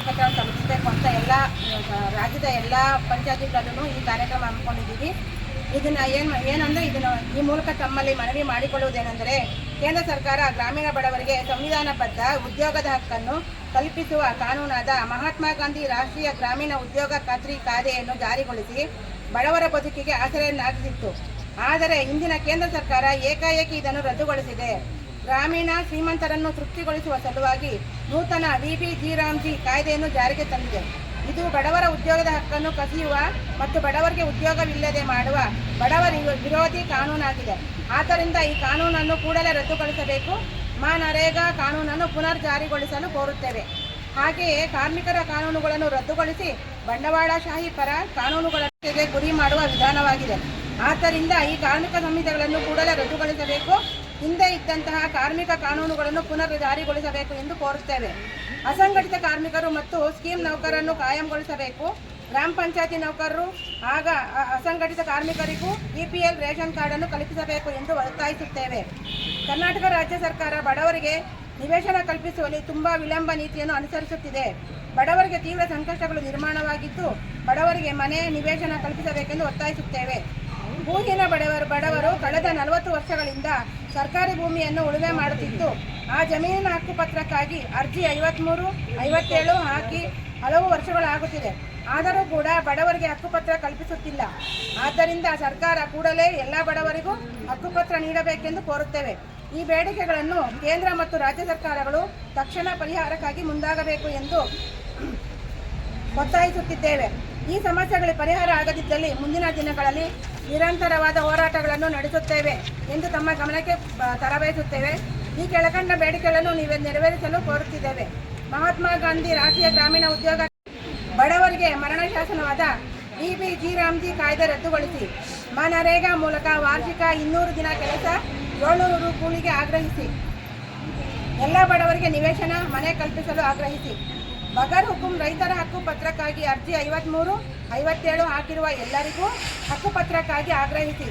ಪತ್ರ ತಲುಪಿಸಬೇಕು ಅಂತ ರಾಜ್ಯದ ಎಲ್ಲ ಪಂಚಾಯತಿಗಳಲ್ಲೂ ಈ ಕಾರ್ಯಕ್ರಮ ಹಮ್ಮಿಕೊಂಡಿದ್ದೀವಿ. ಏನಂದರೆ ಈ ಮೂಲಕ ತಮ್ಮಲ್ಲಿ ಮನವಿ ಮಾಡಿಕೊಳ್ಳುವುದೇನೆಂದರೆ, ಕೇಂದ್ರ ಸರ್ಕಾರ ಗ್ರಾಮೀಣ ಬಡವರಿಗೆ ಸಂವಿಧಾನಬದ್ಧ ಉದ್ಯೋಗದ ಹಕ್ಕನ್ನು ಕಲ್ಪಿಸುವ ಕಾನೂನಾದ ಮಹಾತ್ಮ ಗಾಂಧಿ ರಾಷ್ಟ್ರೀಯ ಗ್ರಾಮೀಣ ಉದ್ಯೋಗ ಖಾತ್ರಿ ಕಾಯ್ದೆಯನ್ನು ಜಾರಿಗೊಳಿಸಿ ಬಡವರ ಬದುಕಿಗೆ ಆಸರೆಯನ್ನಾಗಿಸಿತ್ತು. ಆದರೆ ಇಂದಿನ ಕೇಂದ್ರ ಸರ್ಕಾರ ಏಕಾಏಕಿ ಇದನ್ನು ರದ್ದುಗೊಳಿಸಿದೆ. ಗ್ರಾಮೀಣ ಶ್ರೀಮಂತರನ್ನು ತೃಪ್ತಿಗೊಳಿಸುವ ಸಲುವಾಗಿ ನೂತನ VBG-ರಾಮ್ಜಿ ಕಾಯ್ದೆಯನ್ನು ಜಾರಿಗೆ ತಂದಿದೆ. ಇದು ಬಡವರ ಉದ್ಯೋಗದ ಹಕ್ಕನ್ನು ಕಸಿಯುವ ಮತ್ತು ಬಡವರಿಗೆ ಉದ್ಯೋಗವಿಲ್ಲದೆ ಮಾಡುವ ಬಡವರ ವಿರೋಧಿ ಕಾನೂನಾಗಿದೆ. ಆದ್ದರಿಂದ ಈ ಕಾನೂನನ್ನು ಕೂಡಲೇ ರದ್ದುಗೊಳಿಸಬೇಕು. ನರೇಗಾ ಕಾನೂನನ್ನು ಪುನರ್ ಜಾರಿಗೊಳಿಸಲು ಕೋರುತ್ತೇವೆ. ಹಾಗೆಯೇ ಕಾರ್ಮಿಕರ ಕಾನೂನುಗಳನ್ನು ರದ್ದುಗೊಳಿಸಿ ಬಂಡವಾಳಶಾಹಿ ಪರ ಕಾನೂನುಗಳಿಗೆ ಗುರಿ ಮಾಡುವ ವಿಧಾನವಾಗಿದೆ. ಆದ್ದರಿಂದ ಈ ಕಾರ್ಮಿಕ ಸಂಹಿತೆಗಳನ್ನು ಕೂಡಲೇ ರದ್ದುಗೊಳಿಸಬೇಕು. ಹಿಂದೆ ಇದ್ದಂತಹ ಕಾರ್ಮಿಕ ಕಾನೂನುಗಳನ್ನು ಪುನರ್ ಜಾರಿಗೊಳಿಸಬೇಕು ಎಂದು ಕೋರುತ್ತೇವೆ. ಅಸಂಘಟಿತ ಕಾರ್ಮಿಕರು ಮತ್ತು ಸ್ಕೀಮ್ ನೌಕರರನ್ನು ಕಾಯಂಗೊಳಿಸಬೇಕು. ಗ್ರಾಮ ಪಂಚಾಯತಿ ನೌಕರರು ಅಸಂಘಟಿತ ಕಾರ್ಮಿಕರಿಗೂ EPL ರೇಷನ್ ಕಾರ್ಡನ್ನು ಕಲ್ಪಿಸಬೇಕು ಎಂದು ಒತ್ತಾಯಿಸುತ್ತೇವೆ. ಕರ್ನಾಟಕ ರಾಜ್ಯ ಸರ್ಕಾರ ಬಡವರಿಗೆ ನಿವೇಶನ ಕಲ್ಪಿಸುವಲ್ಲಿ ತುಂಬಾ ವಿಳಂಬ ನೀತಿಯನ್ನು ಅನುಸರಿಸುತ್ತಿದೆ. ಬಡವರಿಗೆ ತೀವ್ರ ಸಂಕಷ್ಟಗಳು ನಿರ್ಮಾಣವಾಗಿದ್ದು, ಬಡವರಿಗೆ ಮನೆ ನಿವೇಶನ ಕಲ್ಪಿಸಬೇಕೆಂದು ಒತ್ತಾಯಿಸುತ್ತೇವೆ. ಭೂಹೀನ ಬಡವರು ಕಳೆದ 40 ವರ್ಷಗಳಿಂದ ಸರ್ಕಾರಿ ಭೂಮಿಯನ್ನು ಉಳುಮೆ ಮಾಡುತ್ತಿದ್ದು, ಆ ಜಮೀನಿನ ಹಕ್ಕುಪತ್ರಕ್ಕಾಗಿ ಅರ್ಜಿ 53, 57 ಹಾಕಿ ಹಲವು ವರ್ಷಗಳಾಗುತ್ತಿದೆ. ಆದರೂ ಕೂಡ ಬಡವರಿಗೆ ಹಕ್ಕುಪತ್ರ ಕಲ್ಪಿಸುತ್ತಿಲ್ಲ. ಆದ್ದರಿಂದ ಸರ್ಕಾರ ಕೂಡಲೇ ಎಲ್ಲ ಬಡವರಿಗೂ ಹಕ್ಕುಪತ್ರ ನೀಡಬೇಕೆಂದು ಕೋರುತ್ತೇವೆ. ಈ ಬೇಡಿಕೆಗಳನ್ನು ಕೇಂದ್ರ ಮತ್ತು ರಾಜ್ಯ ಸರ್ಕಾರಗಳು ತಕ್ಷಣ ಪರಿಹಾರಕ್ಕಾಗಿ ಮುಂದಾಗಬೇಕು ಎಂದು ಒತ್ತಾಯಿಸುತ್ತಿದ್ದೇವೆ. ಈ ಸಮಸ್ಯೆಗಳಿಗೆ ಪರಿಹಾರ ಆಗದಿದ್ದಲ್ಲಿ ಮುಂದಿನ ದಿನಗಳಲ್ಲಿ ನಿರಂತರವಾದ ಹೋರಾಟಗಳನ್ನು ನಡೆಸುತ್ತೇವೆ ಎಂದು ತಮ್ಮ ಗಮನಕ್ಕೆ ತರಬಯಸುತ್ತೇವೆ. ಈ ಕೆಳಕಂಡ ಬೇಡಿಕೆಗಳನ್ನು ನೆರವೇರಿಸಲು ಕೋರುತ್ತಿದ್ದೇವೆ. ಮಹಾತ್ಮ ಗಾಂಧಿ ರಾಷ್ಟ್ರೀಯ ಗ್ರಾಮೀಣ ಉದ್ಯೋಗ ಬಡವರಿಗೆ ಮರಣ ಶಾಸನವಾದ VBG-ರಾಮ್ಜಿ ಕಾಯ್ದೆ ರದ್ದುಗೊಳಿಸಿ, ನರೇಗಾ ಮೂಲಕ ವಾರ್ಷಿಕ 200 ದಿನ ಕೆಲಸ, 700 ರು ಕೂಲಿಗೆ ಆಗ್ರಹಿಸಿ, ಎಲ್ಲ ಬಡವರಿಗೆ ನಿವೇಶನ ಮನೆ ಕಲ್ಪಿಸಲು ಆಗ್ರಹಿಸಿ, ಬಗರ್ ಹುಕುಂ ರೈತರ ಹಕ್ಕು ಪತ್ರಕ್ಕಾಗಿ ಅರ್ಜಿ 53, 57 ಹಾಕಿರುವ ಎಲ್ಲರಿಗೂ ಹಕ್ಕುಪತ್ರಕ್ಕಾಗಿ ಆಗ್ರಹಿಸಿ,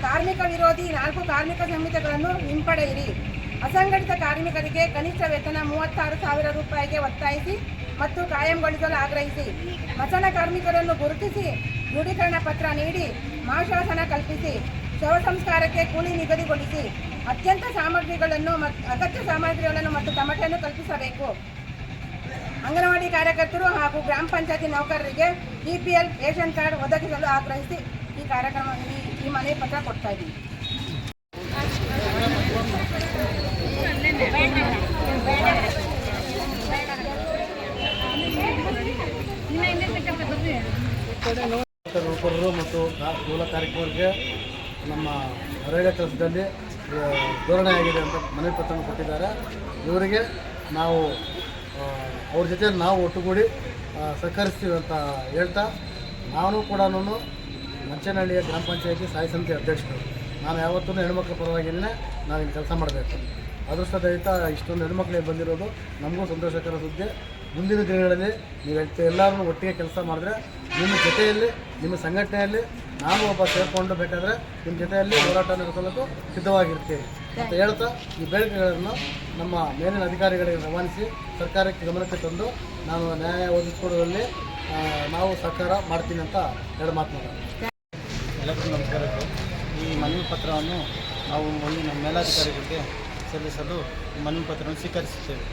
ಕಾರ್ಮಿಕ ವಿರೋಧಿ 4 ಕಾರ್ಮಿಕ ಸಂಹಿತೆಗಳನ್ನು ಹಿಂಪಡೆಯಿರಿ, ಅಸಂಘಟಿತ ಕಾರ್ಮಿಕರಿಗೆ ಕನಿಷ್ಠ ವೇತನ 36,000 ರೂಪಾಯಿಗೆ ಒತ್ತಾಯಿಸಿ ಮತ್ತು ಕಾಯಂಗೊಳಿಸಲು ಆಗ್ರಹಿಸಿ, ಮಸಣ ಕಾರ್ಮಿಕರನ್ನು ಗುರುತಿಸಿ ದೃಢೀಕರಣ ಪತ್ರ ನೀಡಿ ಮಾಶಾಸನ ಕಲ್ಪಿಸಿ, ಶವ ಸಂಸ್ಕಾರಕ್ಕೆ ಕೂಲಿ ನಿಗದಿಗೊಳಿಸಿ, ಅಗತ್ಯ ಸಾಮಗ್ರಿಗಳನ್ನು ಮತ್ತು ತಮಟೆಯನ್ನು ಕಲ್ಪಿಸಬೇಕು. ಅಂಗನವಾಡಿ ಕಾರ್ಯಕರ್ತರು ಹಾಗೂ ಗ್ರಾಮ ಪಂಚಾಯತಿ ನೌಕರರಿಗೆ EPL ರೇಷನ್ ಕಾರ್ಡ್ ಒದಗಿಸಲು ಆಗ್ರಹಿಸಿ ಈ ಕಾರ್ಯಕ್ರಮ ಈ ಮನವಿ ಪತ್ರ ಕೊಡ್ತಾ ಇದ್ದೀವಿ. ನೌಕರರು ಮತ್ತು ಮೂಲ ಕಾರ್ಮಿಕರಿಗೆ ನಮ್ಮ ನರೇಗಾ ಕೆಲಸದಲ್ಲಿ ಧೋರಣೆ ಆಗಿದೆ ಅಂತ ಮನವಿ ಪತ್ರವನ್ನು ಕೊಟ್ಟಿದ್ದಾರೆ. ಇವರಿಗೆ ನಾವು ಅವ್ರ ಜೊತೆ ನಾವು ಒಟ್ಟುಗೂಡಿ ಸಹಕರಿಸ್ತೀವಿ ಅಂತ ಹೇಳ್ತಾ, ನಾನು ಕೂಡ ಮಂಚನಹಳ್ಳಿಯ ಗ್ರಾಮ ಪಂಚಾಯತಿ ಸ್ಥಾಯಿ ಸಮಿತಿ ಅಧ್ಯಕ್ಷರು. ನಾನು ಯಾವತ್ತೂ ಹೆಣ್ಮಕ್ಳ ಪರವಾಗಿಯೇ ನಾವು ಇಲ್ಲಿ ಕೆಲಸ ಮಾಡಬೇಕು. ಅದೃಷ್ಟದೈತ ಇಷ್ಟೊಂದು ಹೆಣ್ಮಕ್ಳಿಗೆ ಬಂದಿರೋದು ನಮಗೂ ಸಂತೋಷಕರ ಸುದ್ದಿ. ಮುಂದಿನ ದಿನಗಳಲ್ಲಿ ನೀವು ಎಲ್ಲರೂ ಒಟ್ಟಿಗೆ ಕೆಲಸ ಮಾಡಿದ್ರೆ ನಿಮ್ಮ ಜೊತೆಯಲ್ಲಿ, ನಿಮ್ಮ ಸಂಘಟನೆಯಲ್ಲಿ ನಾನು ಒಬ್ಬ ಸೇರಿಕೊಂಡು ಬೇಕಾದರೆ ನಿಮ್ಮ ಜೊತೆಯಲ್ಲಿ ಹೋರಾಟ ನಡೆಸಲು ಸಿದ್ಧವಾಗಿರ್ತೀವಿ ಅಂತ ಹೇಳ್ತಾ, ಈ ಬೇಡಿಕೆಗಳನ್ನು ನಮ್ಮ ಮೇಲಿನ ಅಧಿಕಾರಿಗಳಿಗೆ ರವಾನಿಸಿ ಸರ್ಕಾರಕ್ಕೆ ಗಮನಕ್ಕೆ ತಂದು ನಾನು ನ್ಯಾಯ ಒದಗಿಸಿಕೊಡುವಲ್ಲಿ ನಾವು ಸಹಕಾರ ಮಾಡ್ತೀನಿ ಅಂತ ಹೇಳಿ ಮಾತನಾಡೋಣ. ಎಲ್ಲರಿಗೂ ನಮಸ್ಕಾರಗಳು. ಈ ಮನವಿ ಪತ್ರವನ್ನು ನಾವು ನಮ್ಮ ಮೇಲಾಧಿಕಾರಿಗಳಿಗೆ ಸಲ್ಲಿಸಲು ಮನವಿ ಪತ್ರವನ್ನು ಸ್ವೀಕರಿಸುತ್ತೇವೆ.